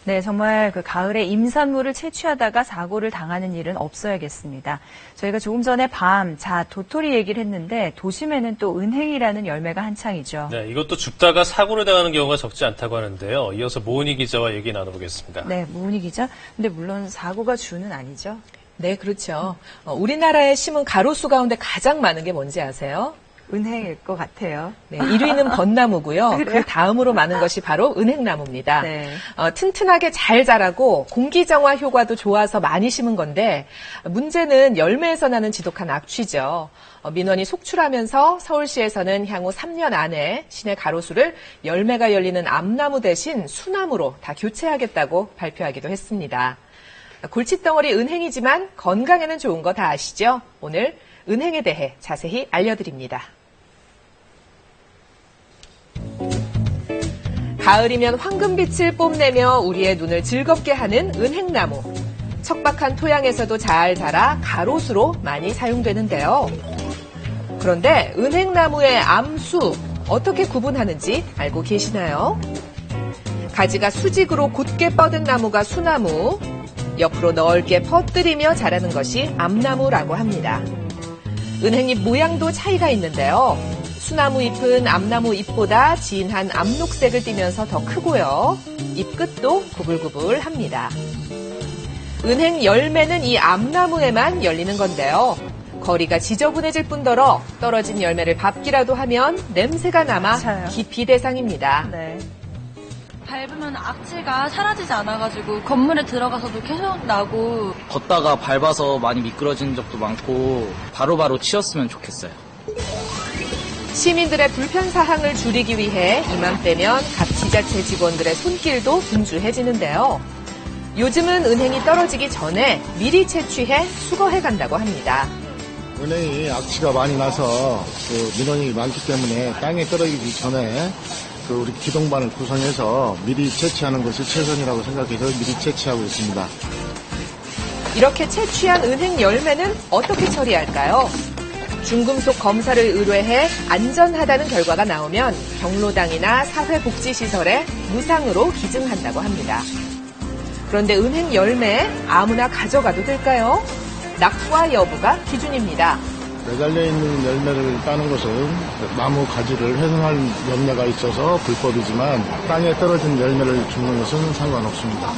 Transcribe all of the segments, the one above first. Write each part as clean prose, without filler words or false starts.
네, 정말 그 가을에 임산물을 채취하다가 사고를 당하는 일은 없어야겠습니다. 저희가 조금 전에 도토리 얘기를 했는데 도심에는 또 은행이라는 열매가 한창이죠. 네, 이것도 줍다가 사고를 당하는 경우가 적지 않다고 하는데요. 이어서 모은희 기자와 얘기 나눠보겠습니다. 네, 모은희 기자. 근데 물론 사고가 주는 아니죠? 네, 그렇죠. 우리나라에 심은 가로수 가운데 가장 많은 게 뭔지 아세요? 은행일 것 같아요. 네, 1위는 벚나무고요. 그 다음으로 많은 것이 바로 은행나무입니다. 네. 튼튼하게 잘 자라고 공기정화 효과도 좋아서 많이 심은 건데 문제는 열매에서 나는 지독한 악취죠. 민원이 속출하면서 서울시에서는 향후 3년 안에 시내 가로수를 열매가 열리는 암나무 대신 수나무로 다 교체하겠다고 발표하기도 했습니다. 골칫덩어리 은행이지만 건강에는 좋은 거 다 아시죠? 오늘 은행에 대해 자세히 알려드립니다. 가을이면 황금빛을 뽐내며 우리의 눈을 즐겁게 하는 은행나무. 척박한 토양에서도 잘 자라 가로수로 많이 사용되는데요. 그런데 은행나무의 암수 어떻게 구분하는지 알고 계시나요? 가지가 수직으로 곧게 뻗은 나무가 수나무, 옆으로 넓게 퍼뜨리며 자라는 것이 암나무라고 합니다. 은행잎 모양도 차이가 있는데요. 수나무 잎은 암나무 잎보다 진한 암록색을 띠면서 더 크고요. 잎 끝도 구불구불합니다. 은행 열매는 이 암나무에만 열리는 건데요. 거리가 지저분해질 뿐더러 떨어진 열매를 밟기라도 하면 냄새가 남아 맞아요. 기피 대상입니다. 네. 밟으면 악취가 사라지지 않아가지고 건물에 들어가서도 계속 나고. 걷다가 밟아서 많이 미끄러진 적도 많고 바로바로 치웠으면 좋겠어요. 시민들의 불편사항을 줄이기 위해 이맘때면 각 지자체 직원들의 손길도 분주해지는데요. 요즘은 은행이 떨어지기 전에 미리 채취해 수거해 간다고 합니다. 은행이 악취가 많이 나서 민원이 많기 때문에 땅에 떨어지기 전에 우리 기동반을 구성해서 미리 채취하는 것이 최선이라고 생각해서 미리 채취하고 있습니다. 이렇게 채취한 은행 열매는 어떻게 처리할까요? 중금속 검사를 의뢰해 안전하다는 결과가 나오면 경로당이나 사회복지시설에 무상으로 기증한다고 합니다. 그런데 은행 열매 아무나 가져가도 될까요? 낙과 여부가 기준입니다. 매달려 있는 열매를 따는 것은 나무 가지를 훼손할 염려가 있어서 불법이지만 땅에 떨어진 열매를 줍는 것은 상관없습니다.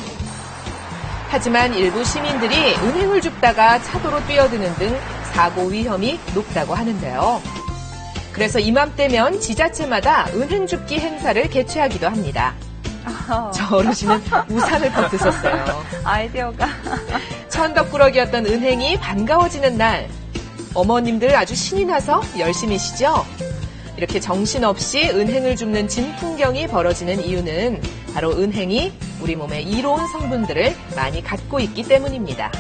하지만 일부 시민들이 은행을 줍다가 차도로 뛰어드는 등 사고 위험이 높다고 하는데요. 그래서 이맘때면 지자체마다 은행 줍기 행사를 개최하기도 합니다. 저 어르신은 우산을 퍼뜨셨어요. 아이디어가. 천덕꾸러기였던 은행이 반가워지는 날. 어머님들 아주 신이 나서 열심히시죠? 이렇게 정신없이 은행을 줍는 진풍경이 벌어지는 이유는 바로 은행이 우리 몸에 이로운 성분들을 많이 갖고 있기 때문입니다.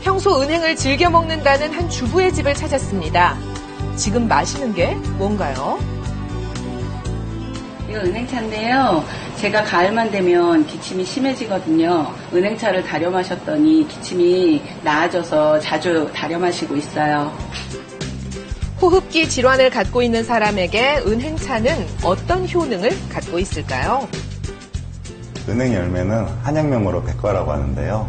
평소 은행을 즐겨 먹는다는 한 주부의 집을 찾았습니다. 지금 마시는 게 뭔가요? 이거 은행차인데요. 제가 가을만 되면 기침이 심해지거든요. 은행차를 다려 마셨더니 기침이 나아져서 자주 다려 마시고 있어요. 호흡기 질환을 갖고 있는 사람에게 은행차는 어떤 효능을 갖고 있을까요? 은행 열매는 한약명으로 백과라고 하는데요.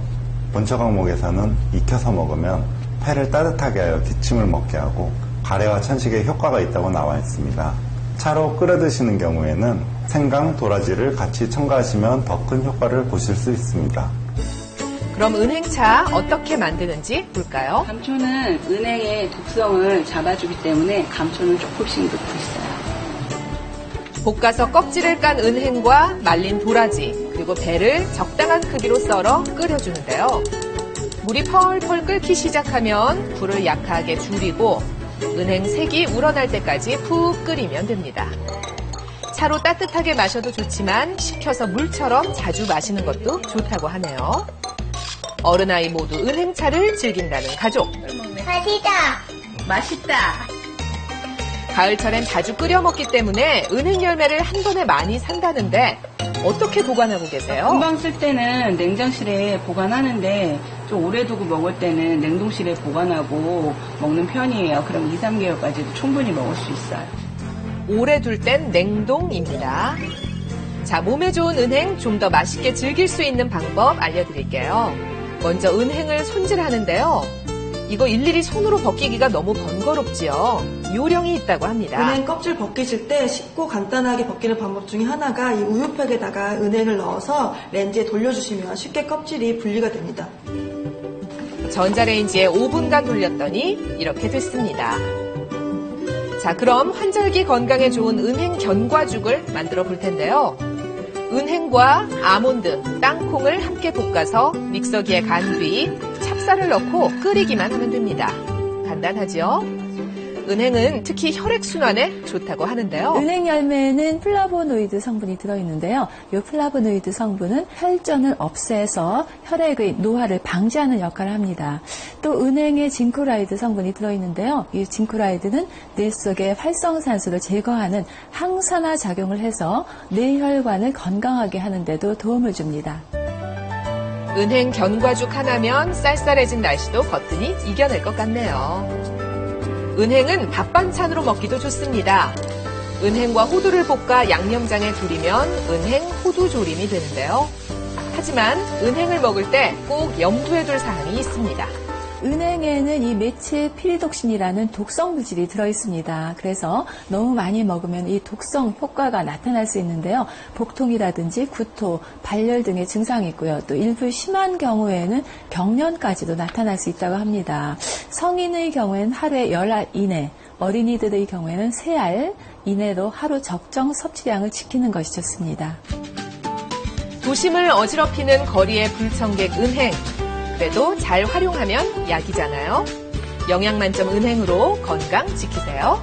본처 과목에서는 익혀서 먹으면 폐를 따뜻하게 하여 기침을 먹게 하고 가래와 천식에 효과가 있다고 나와 있습니다. 차로 끓여 드시는 경우에는 생강, 도라지를 같이 첨가하시면 더 큰 효과를 보실 수 있습니다. 그럼 은행차 어떻게 만드는지 볼까요? 감초는 은행의 독성을 잡아주기 때문에 감초는 조금씩 넣고 있어요. 볶아서 껍질을 깐 은행과 말린 도라지 그리고 배를 적당한 크기로 썰어 끓여주는데요. 물이 펄펄 끓기 시작하면 불을 약하게 줄이고 은행 색이 우러날 때까지 푹 끓이면 됩니다. 차로 따뜻하게 마셔도 좋지만 식혀서 물처럼 자주 마시는 것도 좋다고 하네요. 어른아이 모두 은행차를 즐긴다는 가족. 맛있다. 가을철엔 자주 끓여 먹기 때문에 은행 열매를 한 번에 많이 산다는데 어떻게 보관하고 계세요? 금방 쓸 때는 냉장실에 보관하는데 좀 오래 두고 먹을 때는 냉동실에 보관하고 먹는 편이에요. 그럼 2, 3개월까지도 충분히 먹을 수 있어요. 오래 둘 땐 냉동입니다. 자, 몸에 좋은 은행 좀 더 맛있게 즐길 수 있는 방법 알려드릴게요. 먼저 은행을 손질하는데요. 이거 일일이 손으로 벗기기가 너무 번거롭지요. 요령이 있다고 합니다. 은행 껍질 벗기실 때 쉽고 간단하게 벗기는 방법 중에 하나가 이 우유팩에다가 은행을 넣어서 렌즈에 돌려주시면 쉽게 껍질이 분리가 됩니다. 전자레인지에 5분간 돌렸더니 이렇게 됐습니다. 자, 그럼 환절기 건강에 좋은 은행 견과죽을 만들어 볼 텐데요. 은행과 아몬드, 땅콩을 함께 볶아서 믹서기에 간 뒤 찹쌀을 넣고 끓이기만 하면 됩니다. 간단하죠? 은행은 특히 혈액순환에 좋다고 하는데요. 은행 열매에는 플라보노이드 성분이 들어있는데요. 이 플라보노이드 성분은 혈전을 없애서 혈액의 노화를 방지하는 역할을 합니다. 또 은행에 징크라이드 성분이 들어있는데요. 이 징크라이드는 뇌 속의 활성산소를 제거하는 항산화 작용을 해서 뇌혈관을 건강하게 하는 데도 도움을 줍니다. 은행 견과죽 하나면 쌀쌀해진 날씨도 거뜬히 이겨낼 것 같네요. 은행은 밥 반찬으로 먹기도 좋습니다. 은행과 호두를 볶아 양념장에 졸이면 은행 호두조림이 되는데요. 하지만 은행을 먹을 때 꼭 염두에 둘 사항이 있습니다. 은행에는 이 메칠피리독신이라는 독성 물질이 들어있습니다. 그래서 너무 많이 먹으면 이 독성 효과가 나타날 수 있는데요. 복통이라든지 구토, 발열 등의 증상이 있고요. 또 일부 심한 경우에는 경련까지도 나타날 수 있다고 합니다. 성인의 경우에는 하루에 10알 이내, 어린이들의 경우에는 3알 이내로 하루 적정 섭취량을 지키는 것이 좋습니다. 도심을 어지럽히는 거리의 불청객 은행. 그래도 잘 활용하면 약이잖아요. 영양 만점 은행으로 건강 지키세요.